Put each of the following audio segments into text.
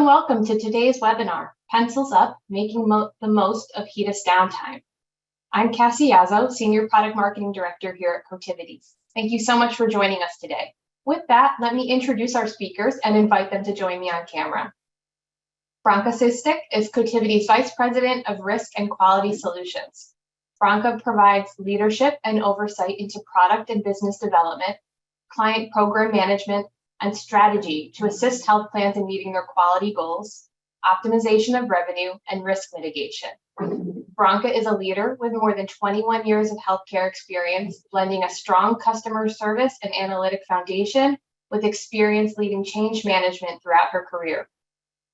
and welcome to today's webinar, Pencils Up, Making the Most of HEDIS Downtime. I'm Cassie Yazzo, Senior Product Marketing Director here at Cotiviti. Thank you so much for joining us today. With that, let me introduce our speakers and invite them to join me on camera. Branka Sistik is Cotiviti's Vice President of Risk and Quality Solutions. Branka provides leadership and oversight into product and business development, client program management, and strategy to assist health plans in meeting their quality goals, optimization of revenue, and risk mitigation. Branka is a leader with more than 21 years of healthcare experience, blending a strong customer service and analytic foundation with experience leading change management throughout her career.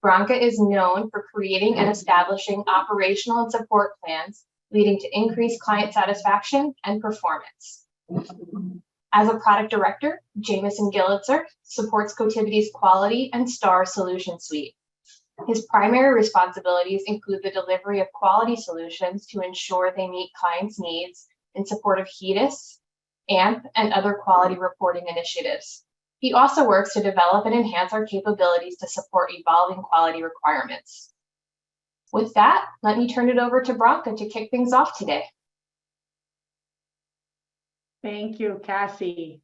Branka is known for creating and establishing operational and support plans, leading to increased client satisfaction and performance. As a product director, Jameson Gillitzer supports Cotiviti's Quality and Star Solution Suite. His primary responsibilities include the delivery of quality solutions to ensure they meet clients' needs in support of HEDIS, AMP, and other quality reporting initiatives. He also works to develop and enhance our capabilities to support evolving quality requirements. With that, let me turn it over to Branka to kick things off today. Thank you, Cassie.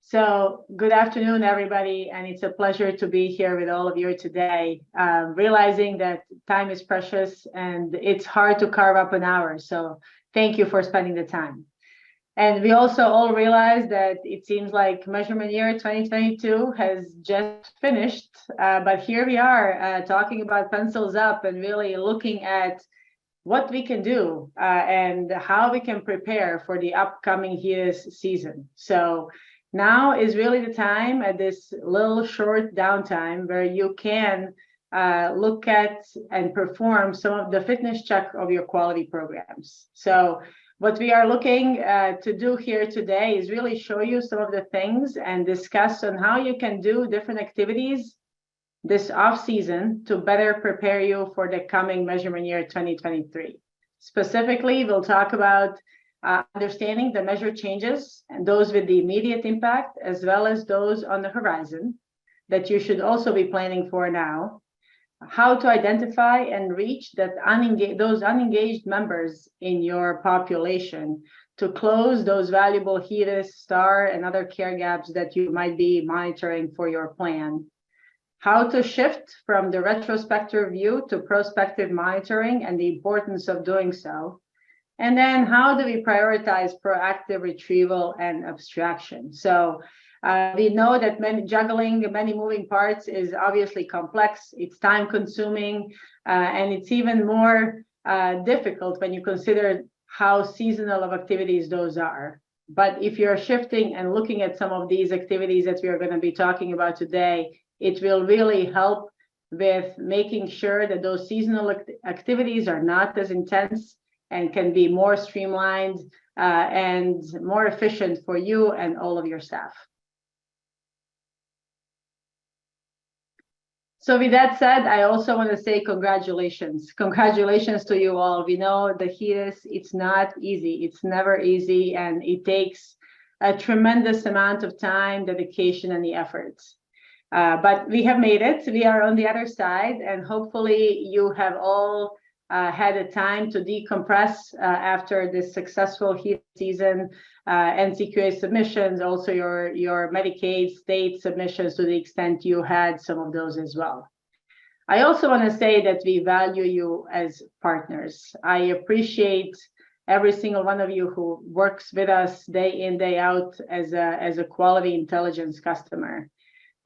So good afternoon, everybody, and it's a pleasure to be here with all of you today, realizing that time is precious and it's hard to carve up an hour. So thank you for spending the time. And we also all realize that it seems like measurement year 2022 has just finished, but here we are talking about pencils up and really looking at what we can do and how we can prepare for the upcoming HEDIS season. So now is really the time at this little short downtime where you can look at and perform some of the fitness check of your quality programs. So what we are looking to do here today is really show you some of the things and discuss on how you can do different activities this off-season to better prepare you for the coming measurement year 2023. Specifically, we'll talk about understanding the measure changes and those with the immediate impact, as well as those on the horizon that you should also be planning for now, how to identify and reach those unengaged members in your population to close those valuable HEDIS, STAR, and other care gaps that you might be monitoring for your plan, how to shift from the retrospective view to prospective monitoring and the importance of doing so. And then how do we prioritize proactive retrieval and abstraction? So we know that juggling many moving parts is obviously complex, it's time consuming, and it's even more difficult when you consider how seasonal of activities those are. But if you're shifting and looking at some of these activities that we are going to be talking about today, it will really help with making sure that those seasonal activities are not as intense and can be more streamlined and more efficient for you and all of your staff. So with that said, I also want to say congratulations. Congratulations to you all. We know the HEDIS, it's not easy. It's never easy, and it takes a tremendous amount of time, dedication, and the efforts. But we have made it. We are on the other side, and hopefully you have all had a time to decompress after this successful HEDIS season, NCQA submissions, also your Medicaid state submissions to the extent you had some of those as well. I also want to say that we value you as partners. I appreciate every single one of you who works with us day in, day out as a quality intelligence customer.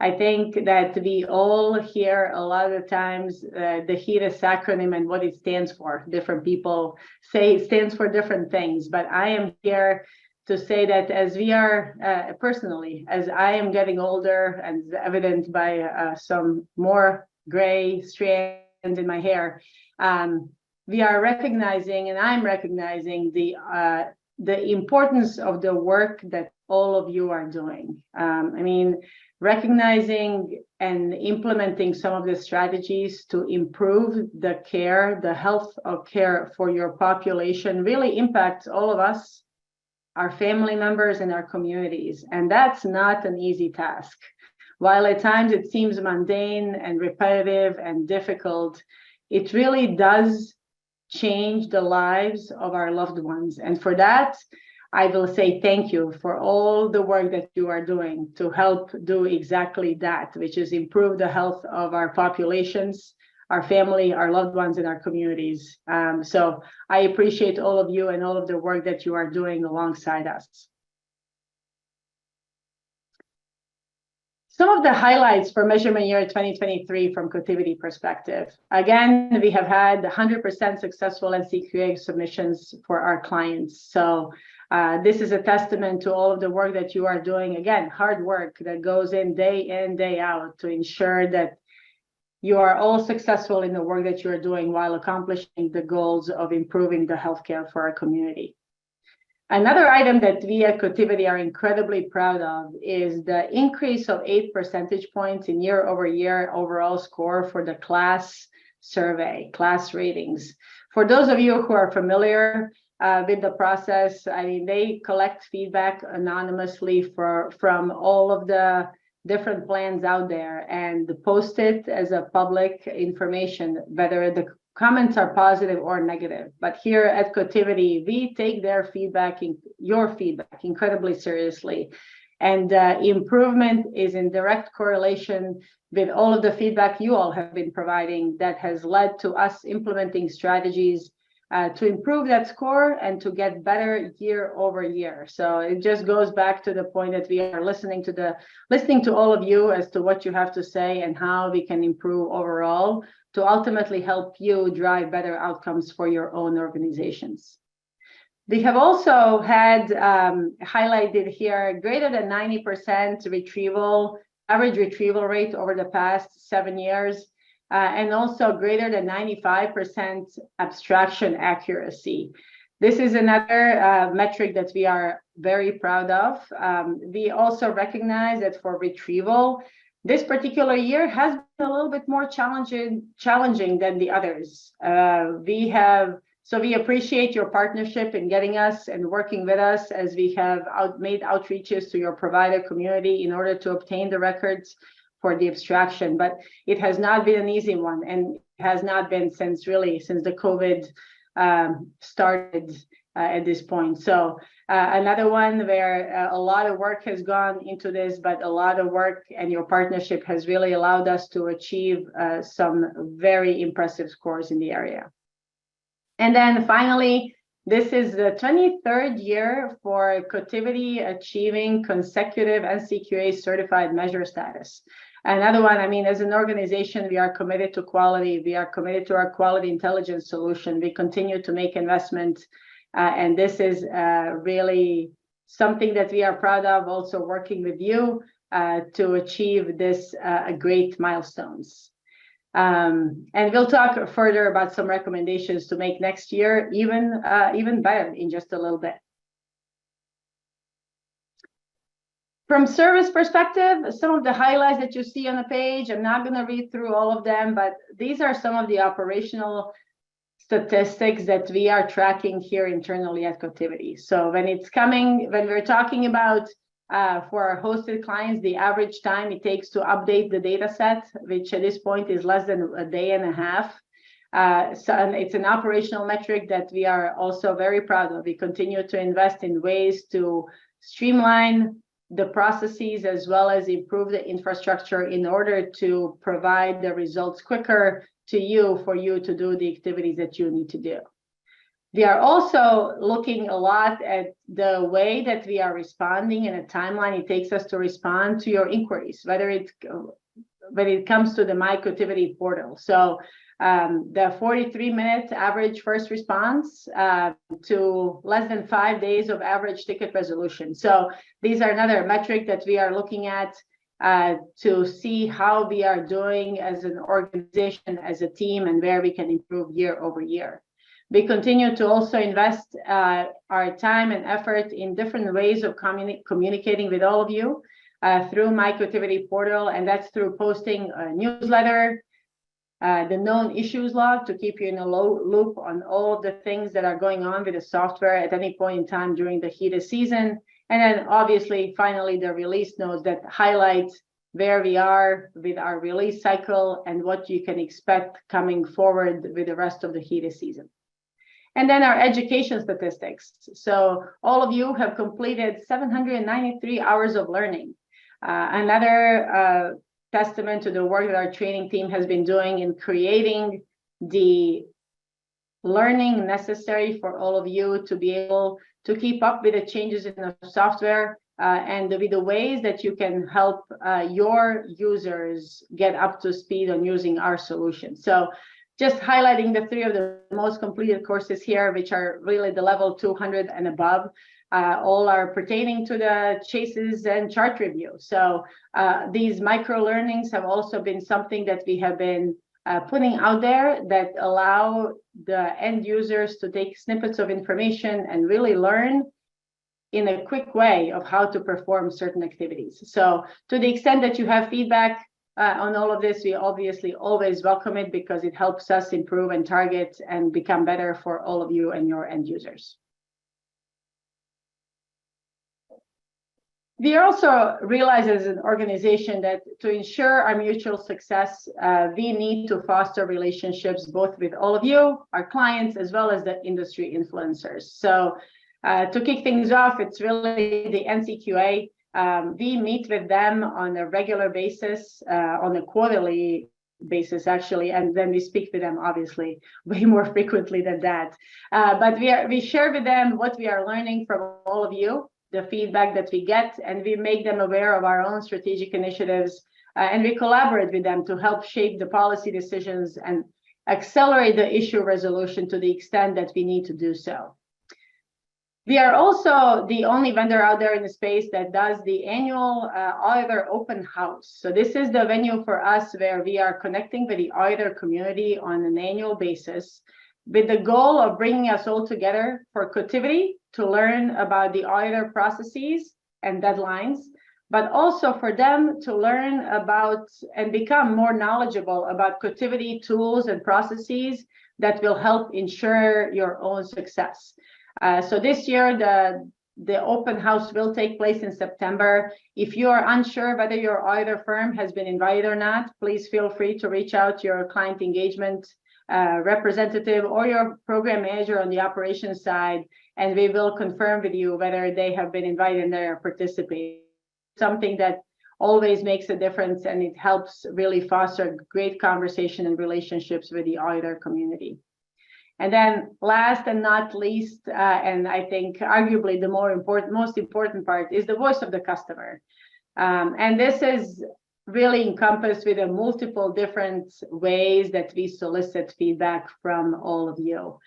I think that we all hear a lot of times the HEDIS acronym and what it stands for. Different people say it stands for different things, but I am here to say that as we are personally, as I am getting older and evident by some more gray strands in my hair, we are recognizing, and I'm recognizing the importance of the work that all of you are doing. Recognizing and implementing some of the strategies to improve the care, the health of care for your population really impacts all of us, our family members, and our communities. And that's not an easy task. While at times it seems mundane and repetitive and difficult, it really does change the lives of our loved ones. And for that, I will say thank you for all the work that you are doing to help do exactly that, which is improve the health of our populations, our family, our loved ones, and our communities. So I appreciate all of you and all of the work that you are doing alongside us. Some of the highlights for measurement year 2023 from Cotiviti perspective. Again, we have had 100% successful NCQA submissions for our clients. So this is a testament to all of the work that you are doing. Again, hard work that goes in, day out to ensure that you are all successful in the work that you are doing while accomplishing the goals of improving the healthcare for our community. Another item that we at Cotiviti are incredibly proud of is the increase of 8 percentage points in year-over-year overall score for the class survey, class ratings. For those of you who are familiar with the process, I mean, they collect feedback anonymously from all of the different plans out there and post it as a public information, whether the comments are positive or negative. But here at Cotiviti, we take their feedback, your feedback, incredibly seriously. And improvement is in direct correlation with all of the feedback you all have been providing that has led to us implementing strategies to improve that score and to get better year over year. So it just goes back to the point that we are listening to all of you as to what you have to say and how we can improve overall to ultimately help you drive better outcomes for your own organizations. We have also had highlighted here greater than 90% average retrieval rate over the past 7 years. And also greater than 95% abstraction accuracy. This is another metric that we are very proud of. We also recognize that for retrieval, this particular year has been a little bit more challenging than the others. So we appreciate your partnership in getting us and working with us as we have made outreaches to your provider community in order to obtain the records for the abstraction, but it has not been an easy one, and it has not been since the COVID started at this point. So another one where a lot of work has gone into this, but a lot of work and your partnership has really allowed us to achieve some very impressive scores in the area. And then finally, this is the 23rd year for Cotiviti achieving consecutive NCQA certified measure status. Another one, I mean, as an organization, we are committed to quality. We are committed to our quality intelligence solution. We continue to make investments. And this is really something that we are proud of, also working with you to achieve this great milestones. And we'll talk further about some recommendations to make next year even better in just a little bit. From service perspective, some of the highlights that you see on the page, I'm not going to read through all of them, but these are some of the operational statistics that we are tracking here internally at Cotiviti. So when we're talking about for our hosted clients, the average time it takes to update the data set, which at this point is less than a day and a half. So it's an operational metric that we are also very proud of. We continue to invest in ways to streamline the processes as well as improve the infrastructure in order to provide the results quicker to you for you to do the activities that you need to do. We are also looking a lot at the way that we are responding and the timeline it takes us to respond to your inquiries, whether when it comes to the My Cotiviti portal. So the 43-minute average first response to less than 5 days of average ticket resolution. So these are another metric that we are looking at to see how we are doing as an organization, as a team, and where we can improve year over year. We continue to also invest our time and effort in different ways of communicating with all of you through My Cotiviti portal, and that's through posting a newsletter, the known issues log to keep you in a loop on all of the things that are going on with the software at any point in time during the HEDIS season. And then obviously, finally, the release notes that highlight where we are with our release cycle, and what you can expect coming forward with the rest of the HEDIS season. And then our education statistics. So all of you have completed 793 hours of learning. Another testament to the work that our training team has been doing in creating the learning necessary for all of you to be able to keep up with the changes in the software and with the ways that you can help your users get up to speed on using our solution. So just highlighting the 3 of the most completed courses here, which are really the level 200 and above. All are pertaining to the chases and chart review. So these micro learnings have also been something that we have been putting out there that allow the end users to take snippets of information and really learn in a quick way of how to perform certain activities. So to the extent that you have feedback on all of this, we obviously always welcome it, because it helps us improve and target and become better for all of you and your end users. We also realize as an organization that to ensure our mutual success, we need to foster relationships both with all of you, our clients, as well as the industry influencers. So to kick things off, it's really the NCQA. We meet with them on a regular basis, on a quarterly basis, actually, and then we speak with them, obviously, way more frequently than that. But we share with them what we are learning from all of you, the feedback that we get, and we make them aware of our own strategic initiatives, and we collaborate with them to help shape the policy decisions and accelerate the issue resolution to the extent that we need to do so. We are also the only vendor out there in the space that does the annual auditor open house. So this is the venue for us where we are connecting with the auditor community on an annual basis, with the goal of bringing us all together for Cotiviti to learn about the auditor processes and deadlines, but also for them to learn about and become more knowledgeable about Cotiviti tools and processes that will help ensure your own success. So this year, the open house will take place in September. If you are unsure whether your auditor firm has been invited or not, please feel free to reach out to your client engagement representative or your program manager on the operations side, and we will confirm with you whether they have been invited and they are participating. Something that always makes a difference, and it helps really foster great conversation and relationships with the auditor community. And then last and not least, and I think arguably the most important part is the voice of the customer. And this is really encompassed with multiple different ways that we solicit feedback from all of you.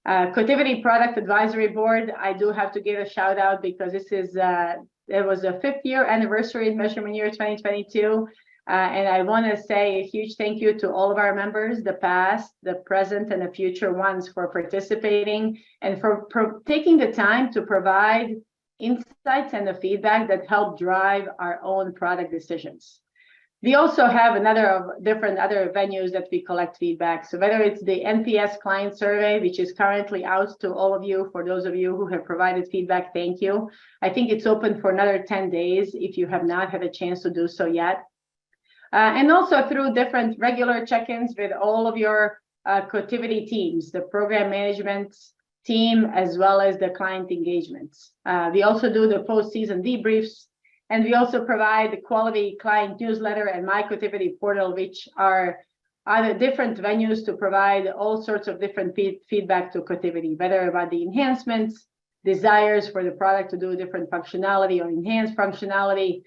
Cotiviti Product Advisory Board, I do have to give a shout out because this is it was the 5th year anniversary in measurement year 2022. And I want to say a huge thank you to all of our members, the past, the present, and the future ones, for participating and for taking the time to provide insights and the feedback that help drive our own product decisions. We also have different other venues that we collect feedback. So whether it's the NPS client survey, which is currently out to all of you, for those of you who have provided feedback, thank you. I think it's open for another 10 days if you have not had a chance to do so yet. And also through different regular check-ins with all of your Cotiviti teams, the program management team, as well as the client engagements. We also do the post-season debriefs, and we also provide the quality client newsletter and My Cotiviti portal, which are other different venues to provide all sorts of different feedback to Cotiviti, whether about the enhancements, desires for the product to do different functionality or enhanced functionality,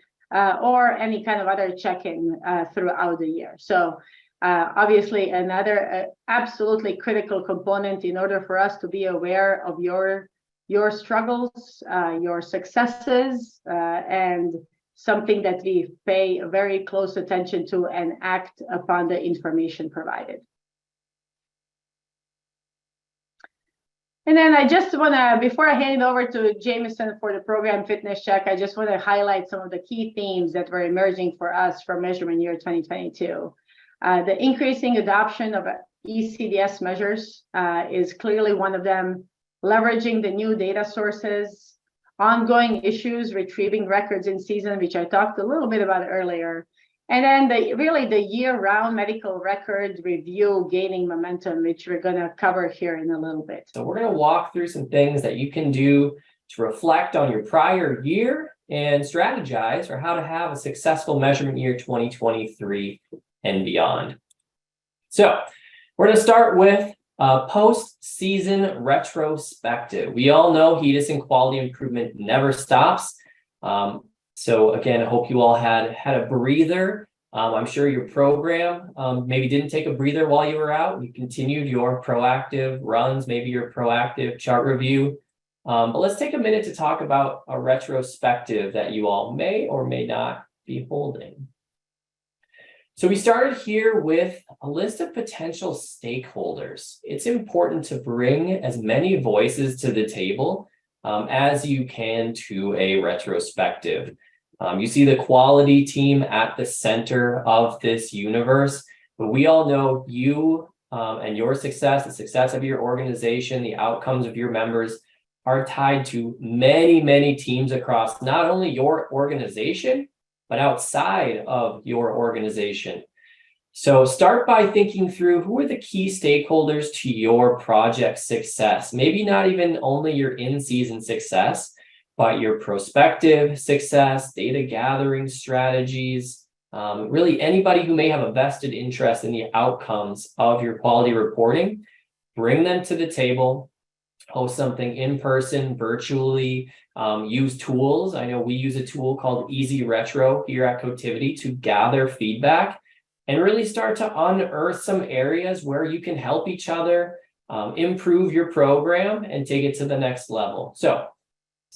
or any kind of other check-in throughout the year. So obviously another absolutely critical component in order for us to be aware of your struggles, your successes, and something that we pay very close attention to and act upon the information provided. And then I just want to, before I hand it over to Jameson for the program fitness check, I just want to highlight some of the key themes that were emerging for us from measurement year 2022. The increasing adoption of ECDS measures is clearly one of them. Leveraging the new data sources, ongoing issues, retrieving records in season, which I talked a little bit about earlier, And then really the year-round medical record review gaining momentum, which we're going to cover here in a little bit. So we're going to walk through some things that you can do to reflect on your prior year and strategize for how to have a successful measurement year 2023 and beyond. So we're going to start with a post-season retrospective. We all know HEDIS and quality improvement never stops. So again, I hope you all had a breather. I'm sure your program maybe didn't take a breather while you were out. You continued your proactive runs, maybe your proactive chart review. But let's take a minute to talk about a retrospective that you all may or may not be holding. So we started here with a list of potential stakeholders. It's important to bring as many voices to the table as you can to a retrospective. You see the quality team at the center of this universe, but we all know you and your success, the success of your organization, the outcomes of your members are tied to many, many teams across not only your organization, but outside of your organization. So start by thinking through who are the key stakeholders to your project success. Maybe not even only your in-season success, but your prospective success, data gathering strategies, really anybody who may have a vested interest in the outcomes of your quality reporting, bring them to the table, host something in person, virtually, use tools. I know we use a tool called Easy Retro here at Cotiviti to gather feedback and really start to unearth some areas where you can help each other, improve your program and take it to the next level. So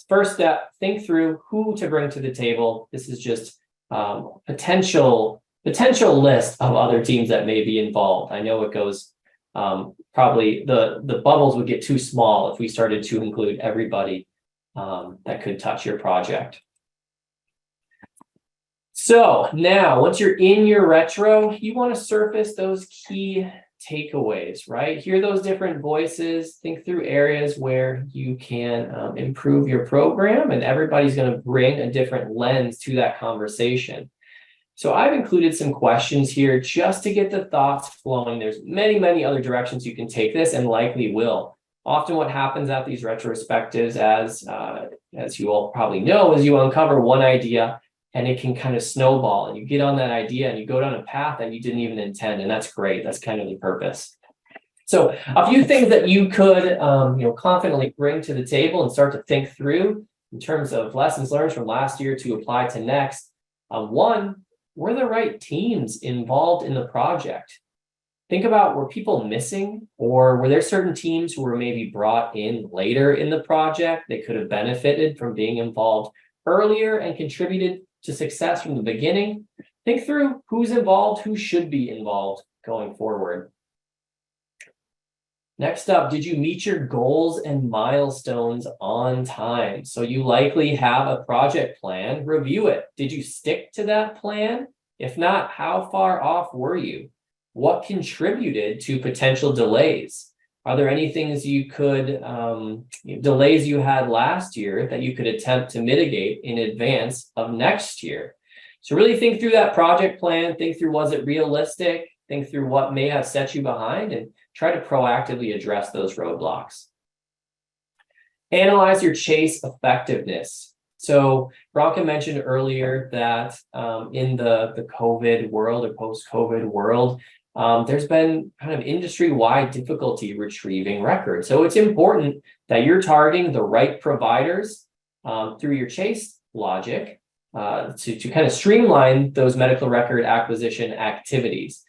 first step, think through who to bring to the table. This is just potential list of other teams that may be involved. I know it goes probably the bubbles would get too small if we started to include everybody that could touch your project. So now, once you're in your retro, you want to surface those key takeaways, right? Hear those different voices, think through areas where you can improve your program, and everybody's going to bring a different lens to that conversation. So I've included some questions here just to get the thoughts flowing. There's many, many other directions you can take this and likely will. Often what happens at these retrospectives, as you all probably know, is you uncover one idea and it can kind of snowball and you get on that idea and you go down a path that you didn't even intend. And that's great. That's kind of the purpose. So a few things that you could confidently bring to the table and start to think through in terms of lessons learned from last year to apply to next. One, were the right teams involved in the project? Think about, were people missing, or were there certain teams who were maybe brought in later in the project? They could have benefited from being involved earlier and contributed to success from the beginning. Think through who's involved, who should be involved going forward. Next up, did you meet your goals and milestones on time? So you likely have a project plan. Review it. Did you stick to that plan? If not, how far off were you? What contributed to potential delays? Are there any things you could, delays you had last year that you could attempt to mitigate in advance of next year? So really think through that project plan, think through, was it realistic? Think through what may have set you behind and try to proactively address those roadblocks. Analyze your chase effectiveness. So Bronca mentioned earlier that in the COVID world or post-COVID world, there's been kind of industry-wide difficulty retrieving records. So it's important that you're targeting the right providers through your chase logic to kind of streamline those medical record acquisition activities.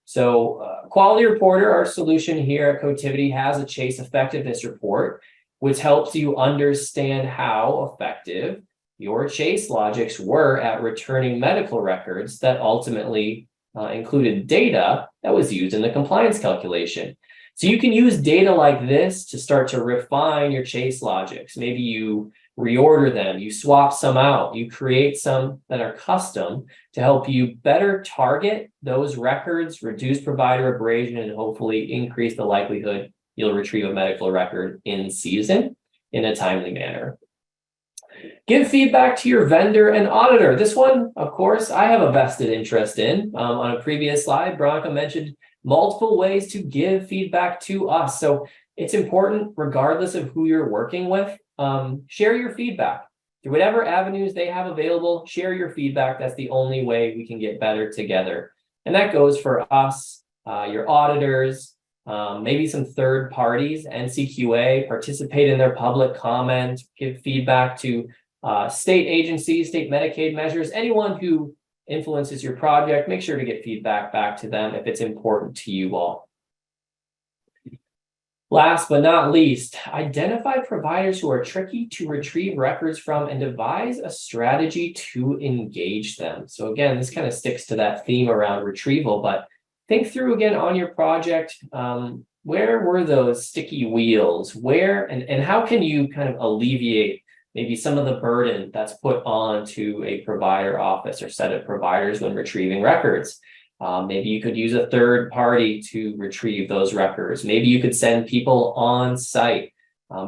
So Quality Reporter, our solution here at Cotiviti, has a chase effectiveness report, which helps you understand how effective your chase logics were at returning medical records that ultimately included data that was used in the compliance calculation. So you can use data like this to start to refine your chase logics. Maybe you reorder them, you swap some out, you create some that are custom to help you better target those records, reduce provider abrasion, and hopefully increase the likelihood you'll retrieve a medical record in season in a timely manner. Give feedback to your vendor and auditor. This one, of course, I have a vested interest in. On a previous slide, Veronica mentioned multiple ways to give feedback to us. So it's important, regardless of who you're working with, share your feedback. Through whatever avenues they have available, share your feedback. That's the only way we can get better together. And that goes for us, your auditors, maybe some third parties, NCQA, participate in their public comment, give feedback to state agencies, state Medicaid measures, anyone who influences your project. Make sure to get feedback back to them if it's important to you all. Last but not least, identify providers who are tricky to retrieve records from and devise a strategy to engage them. So again, this kind of sticks to that theme around retrieval, but think through again on your project, where were those sticky wheels? Where and how can you kind of alleviate maybe some of the burden that's put on to a provider office or set of providers when retrieving records? Maybe you could use a third party to retrieve those records. Maybe you could send people on site.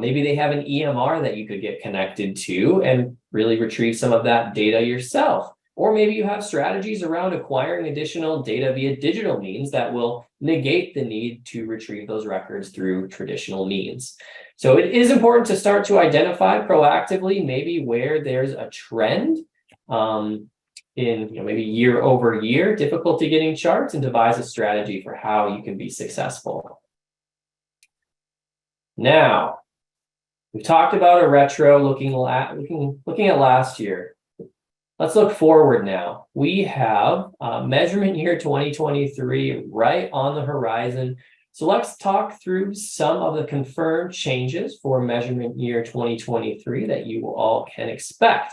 Maybe they have an EMR that you could get connected to and really retrieve some of that data yourself. Or maybe you have strategies around acquiring additional data via digital means that will negate the need to retrieve those records through traditional means. So it is important to start to identify proactively maybe where there's a trend in maybe year over year difficulty getting charts, and devise a strategy for how you can be successful. Now, we've talked about a retro looking at last year. Let's look forward now. We have measurement year 2023 right on the horizon. So let's talk through some of the confirmed changes for measurement year 2023 that you all can expect.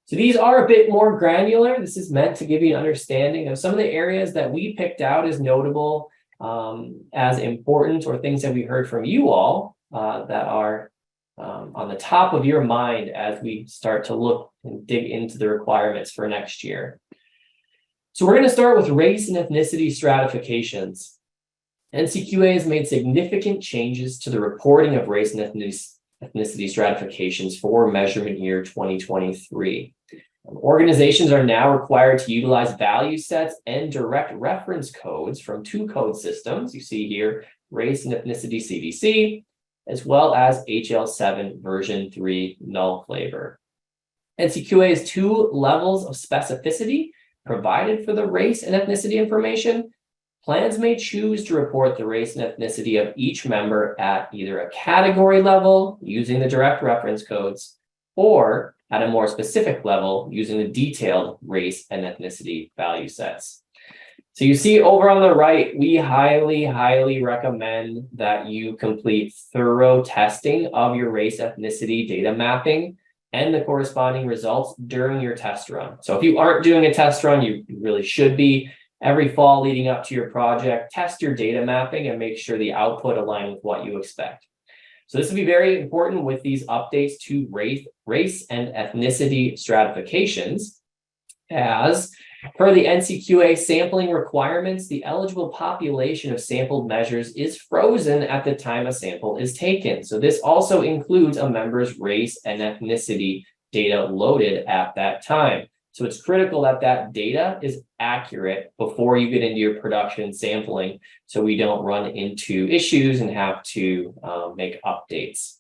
So these are a bit more granular. This is meant to give you an understanding of some of the areas that we picked out as notable, as important, or things that we heard from you all that are on the top of your mind as we start to look and dig into the requirements for next year. So we're going to start with race and ethnicity stratifications. NCQA has made significant changes to the reporting of race and ethnicity stratifications for measurement year 2023. Organizations are now required to utilize value sets and direct reference codes from two code systems. You see here, race and ethnicity CDC, as well as HL7 version 3 null flavor. NCQA has two levels of specificity provided for the race and ethnicity information. Plans may choose to report the race and ethnicity of each member at either a category level using the direct reference codes, or at a more specific level using the detailed race and ethnicity value sets. So you see over on the right, we highly recommend that you complete thorough testing of your race ethnicity data mapping and the corresponding results during your test run. So if you aren't doing a test run, you really should be. Every fall leading up to your project, test your data mapping and make sure the output aligns with what you expect. So this will be very important with these updates to race and ethnicity stratifications, as per the NCQA sampling requirements, the eligible population of sampled measures is frozen at the time a sample is taken. So this also includes a member's race and ethnicity data loaded at that time. So it's critical that that data is accurate before you get into your production sampling, so we don't run into issues and have to make updates.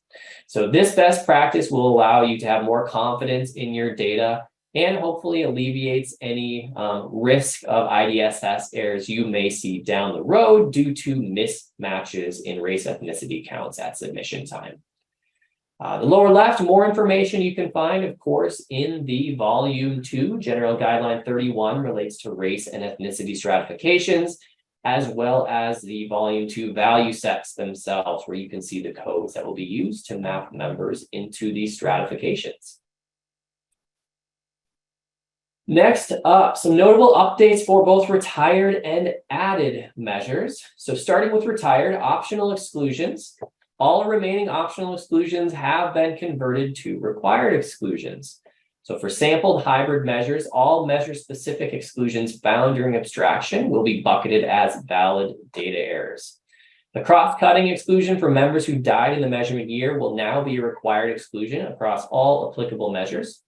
So this best practice will allow you to have more confidence in your data and hopefully alleviates any risk of IDSS errors you may see down the road due to mismatches in race ethnicity counts at submission time. The lower left, more information you can find, of course, in the volume 2, General Guideline 31 relates to race and ethnicity stratifications, as well as the volume 2 value sets themselves, where you can see the codes that will be used to map members into these stratifications. Next up, some notable updates for both retired and added measures. So starting with retired, optional exclusions. All remaining optional exclusions have been converted to required exclusions. So for sampled hybrid measures, all measure-specific exclusions found during abstraction will be bucketed as valid data errors. The cross-cutting exclusion for members who died in the measurement year will now be a required exclusion across all applicable measures.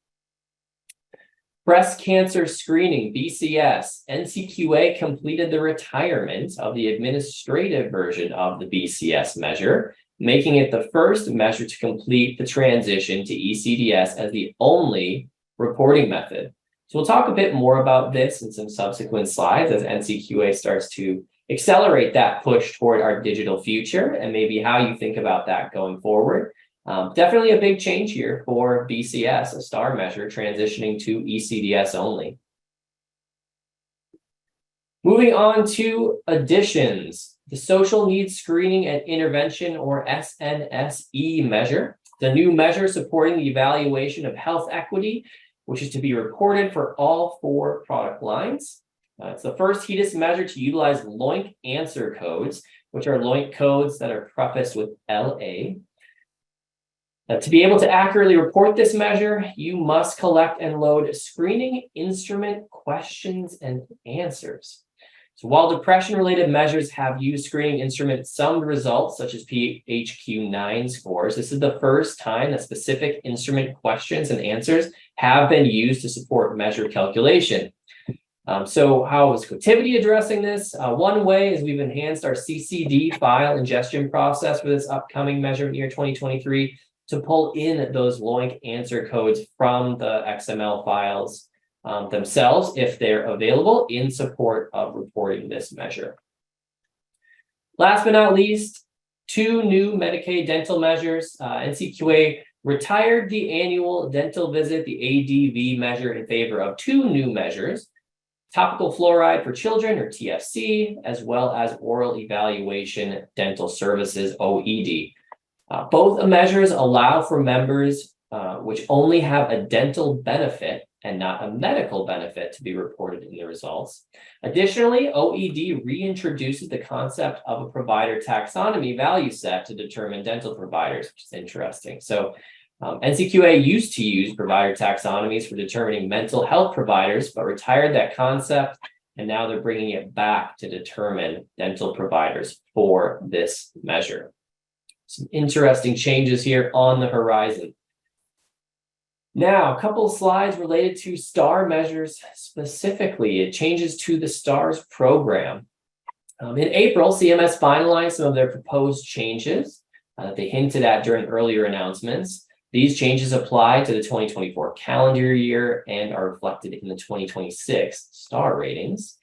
Breast cancer screening, BCS, NCQA completed the retirement of the administrative version of the BCS measure, making it the first measure to complete the transition to ECDS as the only reporting method. So we'll talk a bit more about this in some subsequent slides as NCQA starts to accelerate that push toward our digital future and maybe how you think about that going forward. Definitely a big change here for BCS, a STAR measure, transitioning to ECDS only. Moving on to additions, the Social Needs Screening and Intervention, or SNSE measure, the new measure supporting the evaluation of health equity, which is to be reported for all 4 product lines. It's the first HEDIS measure to utilize LOINC answer codes, which are LOINC codes that are prefaced with LA. To be able to accurately report this measure, you must collect and load screening instrument questions and answers. So while depression-related measures have used screening instrument summed results, such as PHQ-9 scores, this is the first time that specific instrument questions and answers have been used to support measure calculation. So how is Cotiviti addressing this? One way is we've enhanced our CCD file ingestion process for this upcoming measurement year 2023 to pull in those LOINC answer codes from the XML files themselves, if they're available, in support of reporting this measure. Last but not least, 2 new Medicaid dental measures. NCQA retired the annual dental visit, the ADV measure, in favor of 2 new measures: topical fluoride for children, or TFC, as well as oral evaluation dental services, OED. Both measures allow for members which only have a dental benefit and not a medical benefit to be reported in the results. Additionally, OED reintroduces the concept of a provider taxonomy value set to determine dental providers, which is interesting. So NCQA used to use provider taxonomies for determining mental health providers, but retired that concept, and now they're bringing it back to determine dental providers for this measure. Some interesting changes here on the horizon. Now, a couple of slides related to STAR measures specifically. It changes to the STARS program. In April, CMS finalized some of their proposed changes that they hinted at during earlier announcements. These changes apply to the 2024 calendar year and are reflected in the 2026 STAR ratings.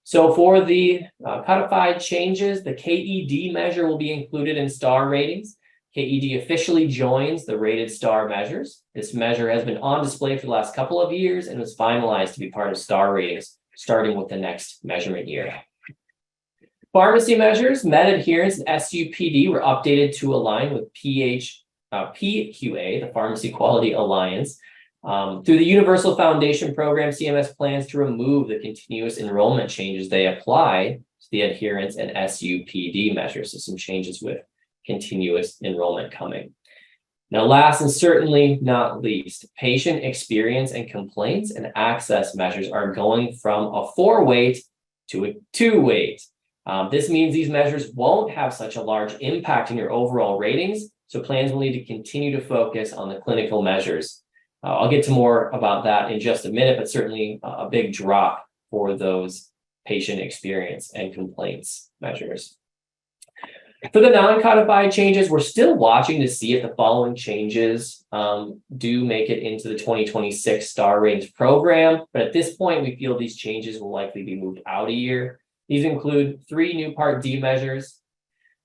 So for the codified changes, the KED measure will be included in STAR ratings. KED officially joins the rated STAR measures. This measure has been on display for the last couple of years and was finalized to be part of STAR ratings, starting with the next measurement year. Pharmacy measures, med adherence, and SUPD were updated to align with PQA, the Pharmacy Quality Alliance. Through the Universal Foundation Program, CMS plans to remove the continuous enrollment changes they applied to the adherence and SUPD measures. So some changes with continuous enrollment coming. Now, last and certainly not least, patient experience and complaints and access measures are going from a 4-weight to a 2-weight. This means these measures won't have such a large impact in your overall ratings, so plans will need to continue to focus on the clinical measures. I'll get to more about that in just a minute, but certainly a big drop for those patient experience and complaints measures. For the non-codified changes, we're still watching to see if the following changes do make it into the 2026 STAR ratings program. But at this point, we feel these changes will likely be moved out a year. These include 3 new Part D measures,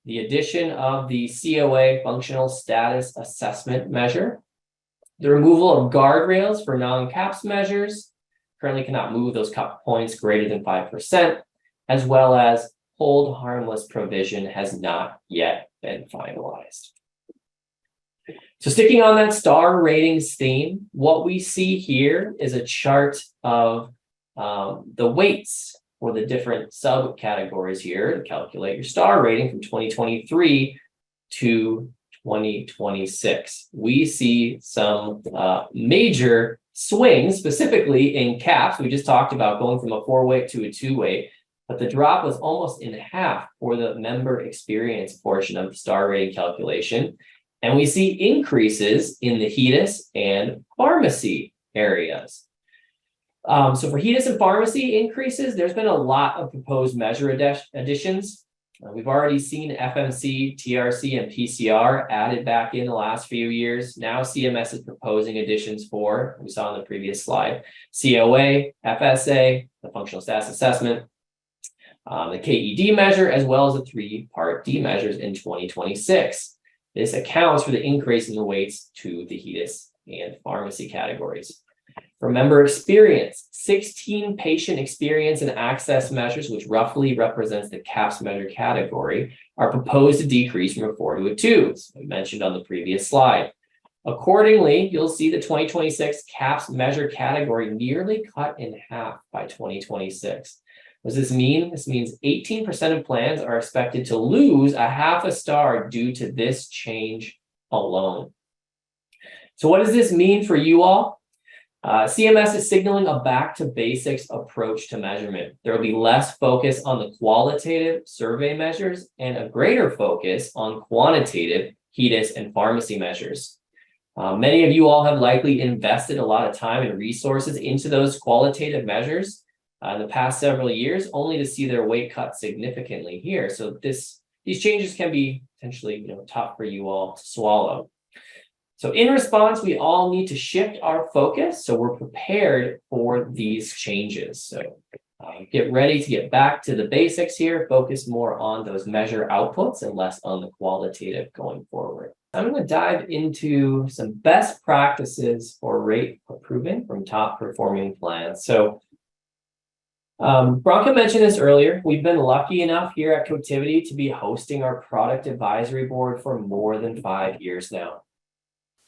the addition of the COA functional status assessment measure, the removal of guardrails for non-CAPS measures, currently cannot move those cut points greater than 5%, as well as hold harmless provision has not yet been finalized. So sticking on that STAR ratings theme, what we see here is a chart of the weights for the different subcategories here to calculate your STAR rating from 2023 to 2026. We see some major swings, specifically in CAPS. We just talked about going from a 4-weight to a 2-weight, but the drop was almost in half for the member experience portion of the STAR rating calculation. And we see increases in the HEDIS and pharmacy areas. So for HEDIS and pharmacy increases, there's been a lot of proposed measure additions. We've already seen FMC, TRC, and PCR added back in the last few years. Now CMS is proposing additions for, we saw in the previous slide, COA, FSA, the functional status assessment, the KED measure, as well as the 3 Part D measures in 2026. This accounts for the increase in the weights to the HEDIS and pharmacy categories. For member experience, 16 patient experience and access measures, which roughly represents the CAHPS measure category, are proposed to decrease from a 4 to a 2, as we mentioned on the previous slide. Accordingly, you'll see the 2026 CAHPS measure category nearly cut in half by 2026. What does this mean? This means 18% of plans are expected to lose a half a star due to this change alone. So what does this mean for you all? CMS is signaling a back to basics approach to measurement. There will be less focus on the qualitative survey measures and a greater focus on quantitative HEDIS and pharmacy measures. Many of you all have likely invested a lot of time and resources into those qualitative measures in the past several years, only to see their weight cut significantly here. So these changes can be potentially tough for you all to swallow. So in response, we all need to shift our focus so we're prepared for these changes. So get ready to get back to the basics here, focus more on those measure outputs and less on the qualitative going forward. I'm going to dive into some best practices for rate improvement from top performing plans. So Bronca mentioned this earlier. We've been lucky enough here at Cotiviti to be hosting our product advisory board for more than 5 years now.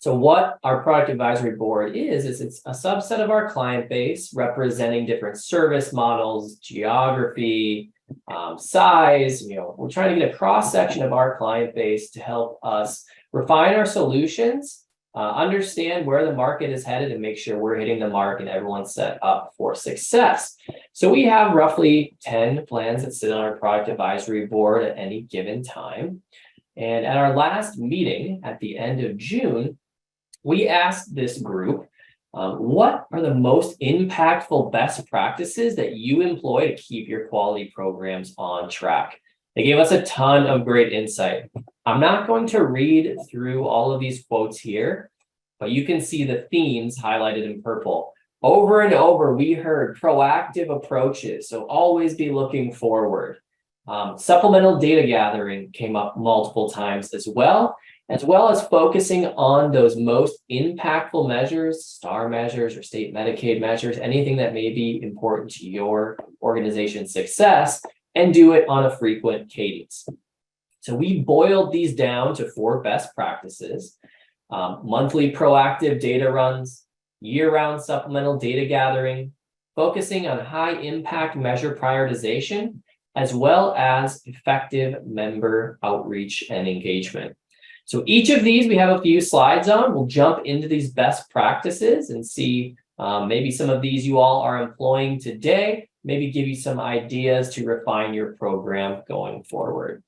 So what our product advisory board is it's a subset of our client base representing different service models, geography, size. We're trying to get a cross section of our client base to help us refine our solutions, understand where the market is headed, and make sure we're hitting the mark and everyone's set up for success. So we have roughly 10 plans that sit on our product advisory board at any given time. And at our last meeting at the end of June, we asked this group, what are the most impactful best practices that you employ to keep your quality programs on track? They gave us a ton of great insight. I'm not going to read through all of these quotes here, but you can see the themes highlighted in purple. Over and over, we heard proactive approaches, so always be looking forward. Supplemental data gathering came up multiple times as well as focusing on those most impactful measures, STAR measures or state Medicaid measures, anything that may be important to your organization's success, and do it on a frequent cadence. So we boiled these down to 4 best practices: monthly proactive data runs, year-round supplemental data gathering, focusing on high impact measure prioritization, as well as effective member outreach and engagement. So each of these we have a few slides on. We'll jump into these best practices and see maybe some of these you all are employing today, maybe give you some ideas to refine your program going forward.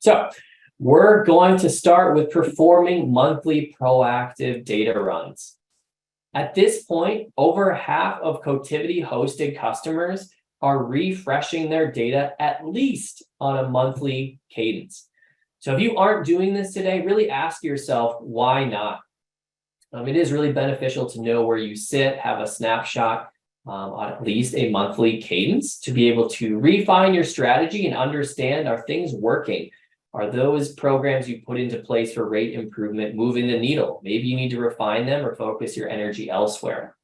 So we're going to start with performing monthly proactive data runs. At this point, over half of Cotiviti hosted customers are refreshing their data at least on a monthly cadence. So if you aren't doing this today, really ask yourself, why not? It is really beneficial to know where you sit, have a snapshot on at least a monthly cadence to be able to refine your strategy and understand, are things working? Are those programs you put into place for rate improvement moving the needle? Maybe you need to refine them or focus your energy elsewhere.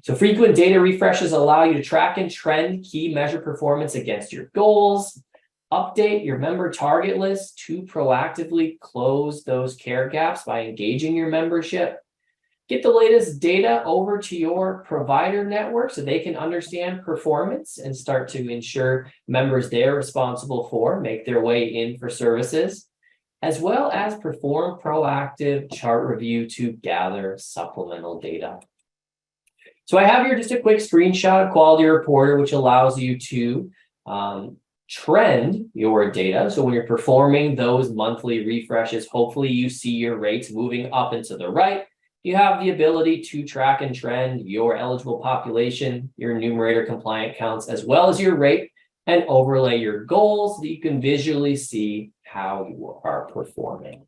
So frequent data refreshes allow you to track and trend key measure performance against your goals, update your member target list to proactively close those care gaps by engaging your membership. Get the latest data over to your provider network so they can understand performance and start to ensure members they're responsible for make their way in for services, as well as perform proactive chart review to gather supplemental data. So I have here just a quick screenshot of Quality Reporter, which allows you to trend your data. So when you're performing those monthly refreshes, hopefully you see your rates moving up and to the right, You have the ability to track and trend your eligible population, your numerator compliant counts, as well as your rate, and overlay your goals so that you can visually see how you are performing.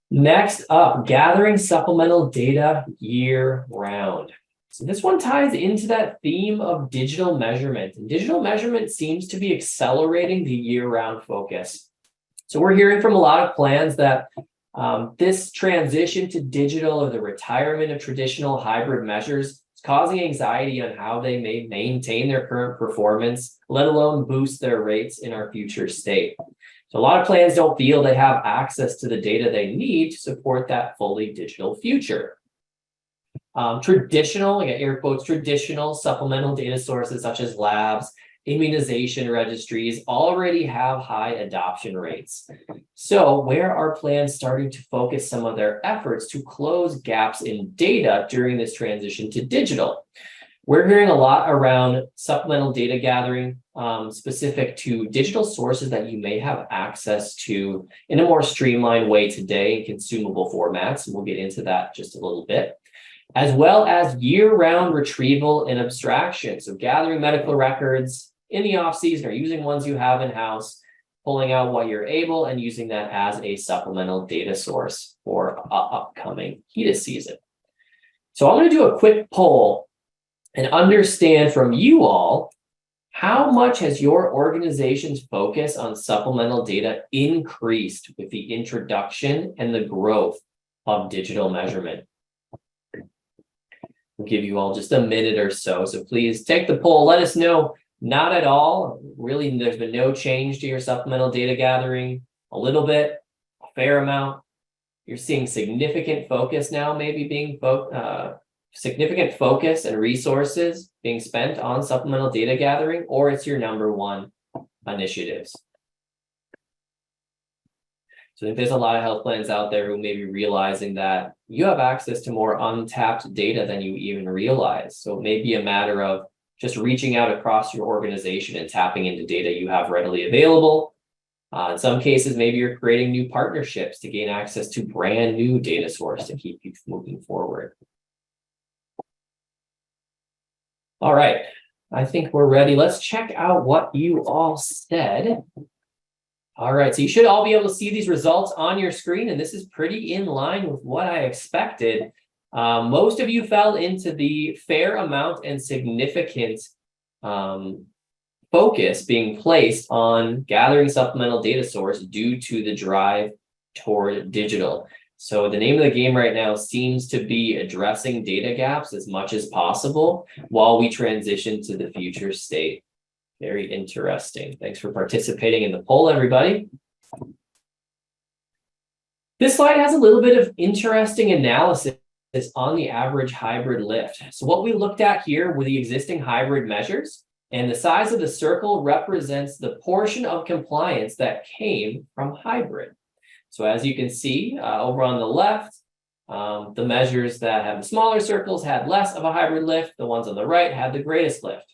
Next up, gathering supplemental data year round. So this one ties into that theme of digital measurement. And digital measurement seems to be accelerating the year-round focus. So we're hearing from a lot of plans that this transition to digital or the retirement of traditional hybrid measures is causing anxiety on how they may maintain their current performance, let alone boost their rates in our future state. So a lot of plans don't feel they have access to the data they need to support that fully digital future. Traditional, again, air quotes, traditional supplemental data sources such as labs, immunization registries already have high adoption rates. So where are plans starting to focus some of their efforts to close gaps in data during this transition to digital? We're hearing a lot around supplemental data gathering specific to digital sources that you may have access to in a more streamlined way today in consumable formats. And we'll get into that just a little bit, as well as year-round retrieval and abstraction. So gathering medical records in the off-season or using ones you have in-house, pulling out what you're able and using that as a supplemental data source for upcoming HEDIS season. So I'm going to do a quick poll and understand from you all, how much has your organization's focus on supplemental data increased with the introduction and the growth of digital measurement? We'll give you all just a minute or so. So please take the poll. Let us know. Not at all. Really, there's been no change to your supplemental data gathering. A little bit, a fair amount. You're seeing significant focus now, maybe being significant focus and resources being spent on supplemental data gathering, or it's your number one initiatives. So I think there's a lot of health plans out there who may be realizing that you have access to more untapped data than you even realize. So it may be a matter of just reaching out across your organization and tapping into data you have readily available. In some cases, maybe you're creating new partnerships to gain access to brand new data source to keep you moving forward. All right, I think we're ready. Let's check out what you all said. All right, so you should all be able to see these results on your screen, and this is pretty in line with what I expected. Most of you fell into the fair amount and significant focus being placed on gathering supplemental data source due to the drive toward digital. So the name of the game right now seems to be addressing data gaps as much as possible while we transition to the future state. Very interesting. Thanks for participating in the poll, everybody. This slide has a little bit of interesting analysis on the average hybrid lift. So what we looked at here were the existing hybrid measures, and the size of the circle represents the portion of compliance that came from hybrid. So as you can see over on the left, the measures that have the smaller circles had less of a hybrid lift. The ones on the right had the greatest lift.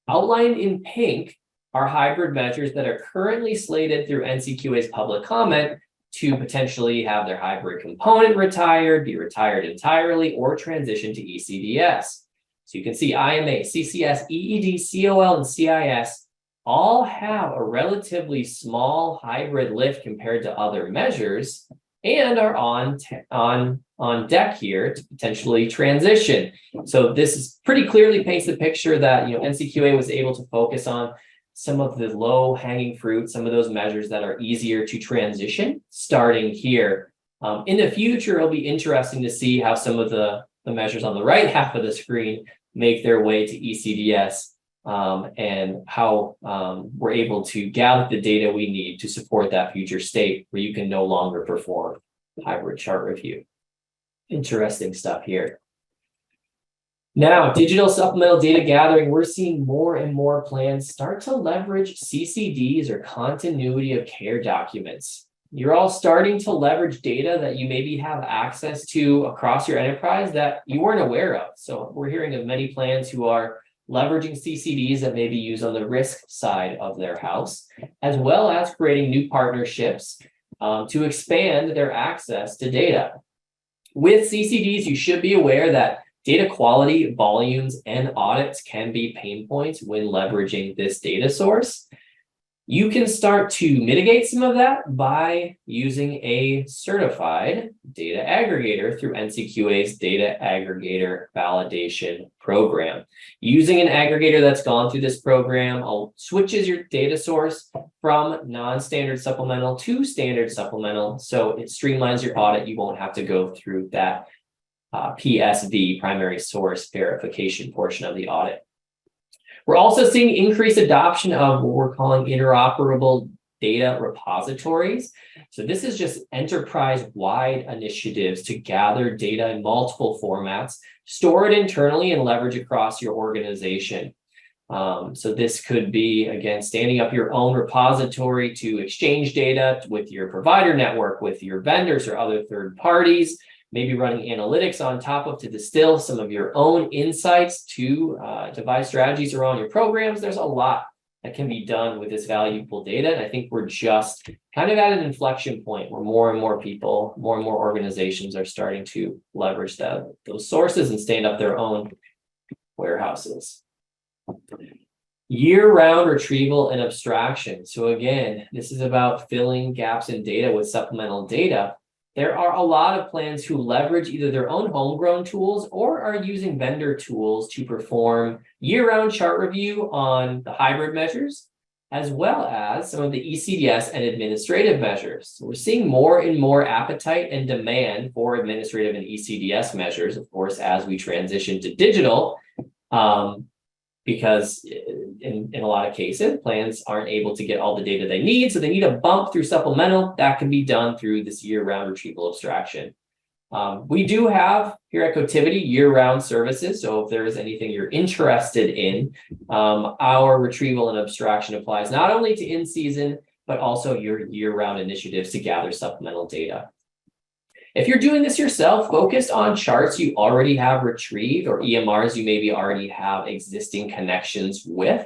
Outlined in pink are hybrid measures that are currently slated through NCQA's public comment to potentially have their hybrid component retired, be retired entirely, or transition to ECDS. So you can see IMA, CCS, EED, COL, and CIS all have a relatively small hybrid lift compared to other measures and are on deck here to potentially transition. So this is pretty clearly paints the picture that NCQA was able to focus on some of the low-hanging fruit, some of those measures that are easier to transition starting here. In the future, it'll be interesting to see how some of the measures on the right half of the screen make their way to ECDS. And how we're able to gather the data we need to support that future state where you can no longer perform hybrid chart review. Interesting stuff here. Now, digital supplemental data gathering, we're seeing more and more plans start to leverage CCDs or continuity of care documents. You're all starting to leverage data that you maybe have access to across your enterprise that you weren't aware of. So we're hearing of many plans who are leveraging CCDs that may be used on the risk side of their house, as well as creating new partnerships to expand their access to data. With CCDs, you should be aware that data quality, volumes, and audits can be pain points when leveraging this data source. You can start to mitigate some of that by using a certified data aggregator through NCQA's data aggregator validation program. Using an aggregator that's gone through this program switches your data source from non-standard supplemental to standard supplemental, so it streamlines your audit. You won't have to go through that PSV, primary source verification portion of the audit. We're also seeing increased adoption of what we're calling interoperable data repositories. So this is just enterprise-wide initiatives to gather data in multiple formats, store it internally, and leverage across your organization. So this could be, again, standing up your own repository to exchange data with your provider network, with your vendors or other third parties, maybe running analytics on top of to distill some of your own insights to devise strategies around your programs. There's a lot that can be done with this valuable data. And I think we're just kind of at an inflection point where more and more people, more and more organizations are starting to leverage those sources and stand up their own warehouses. Year-round retrieval and abstraction. So again, this is about filling gaps in data with supplemental data. There are a lot of plans who leverage either their own homegrown tools or are using vendor tools to perform year-round chart review on the hybrid measures, as well as some of the ECDS and administrative measures. So we're seeing more and more appetite and demand for administrative and ECDS measures, of course, as we transition to digital, because in a lot of cases, plans aren't able to get all the data they need. So they need a bump through supplemental. That can be done through this year-round retrieval abstraction. We do have here at Cotiviti year-round services. So if there is anything you're interested in, our retrieval and abstraction applies not only to in-season, but also your year-round initiatives to gather supplemental data. If you're doing this yourself, focus on charts you already have retrieved or EMRs you maybe already have existing connections with.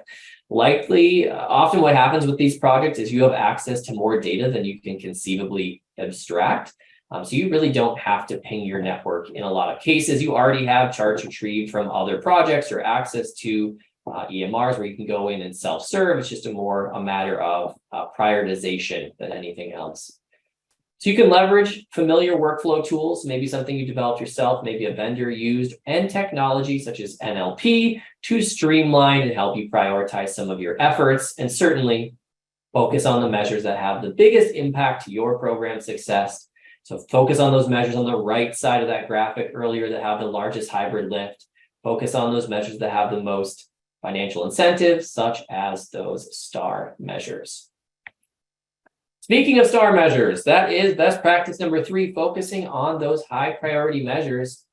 Likely, often what happens with these projects is you have access to more data than you can conceivably abstract. So you really don't have to ping your network in a lot of cases. You already have charts retrieved from other projects or access to EMRs where you can go in and self-serve. It's just a matter of prioritization than anything else. So you can leverage familiar workflow tools, maybe something you developed yourself, maybe a vendor used, and technology such as NLP to streamline and help you prioritize some of your efforts, and certainly focus on the measures that have the biggest impact to your program success. So focus on those measures on the right side of that graphic earlier that have the largest hybrid lift. Focus on those measures that have the most financial incentives, such as those STAR measures. Speaking of STAR measures, that is best practice number 3, focusing on those high priority measures.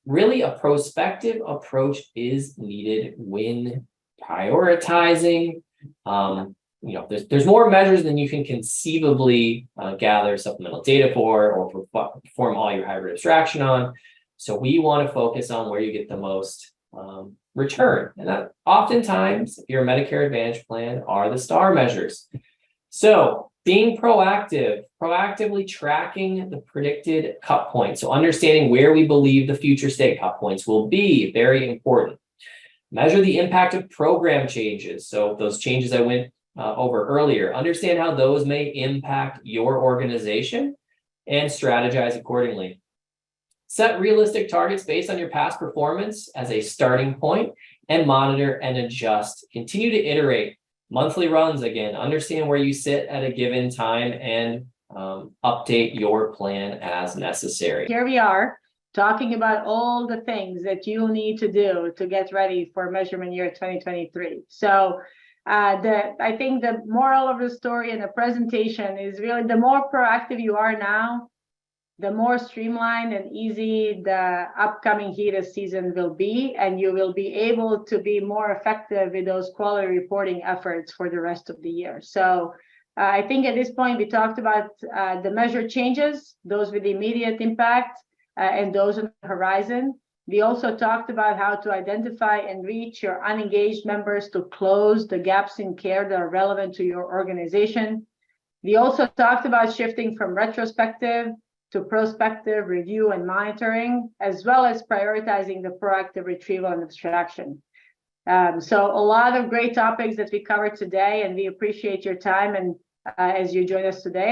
Really, a prospective approach is needed when prioritizing. There's more measures than you can conceivably gather supplemental data for or perform all your hybrid abstraction on. So we want to focus on where you get the most return. And that oftentimes, if you're a Medicare Advantage plan, are the STAR measures. So being proactively tracking the predicted cut points. So understanding where we believe the future state cut points will be very important. Measure the impact of program changes. So those changes I went over earlier, understand how those may impact your organization and strategize accordingly. Set realistic targets based on your past performance as a starting point and monitor and adjust. Continue to iterate. Monthly runs again, understand where you sit at a given time and update your plan as necessary. Here we are talking about all the things that you need to do to get ready for measurement year 2023. So I think the moral of the story in the presentation is really the more proactive you are now, the more streamlined and easy the upcoming HEDIS season will be, and you will be able to be more effective with those quality reporting efforts for the rest of the year. So I think at this point we talked about the measure changes, those with immediate impact and those on the horizon. We also talked about how to identify and reach your unengaged members to close the gaps in care that are relevant to your organization. We also talked about shifting from retrospective to prospective review and monitoring, as well as prioritizing the proactive retrieval and abstraction. So a lot of great topics that we covered today, and we appreciate your time and as you join us today.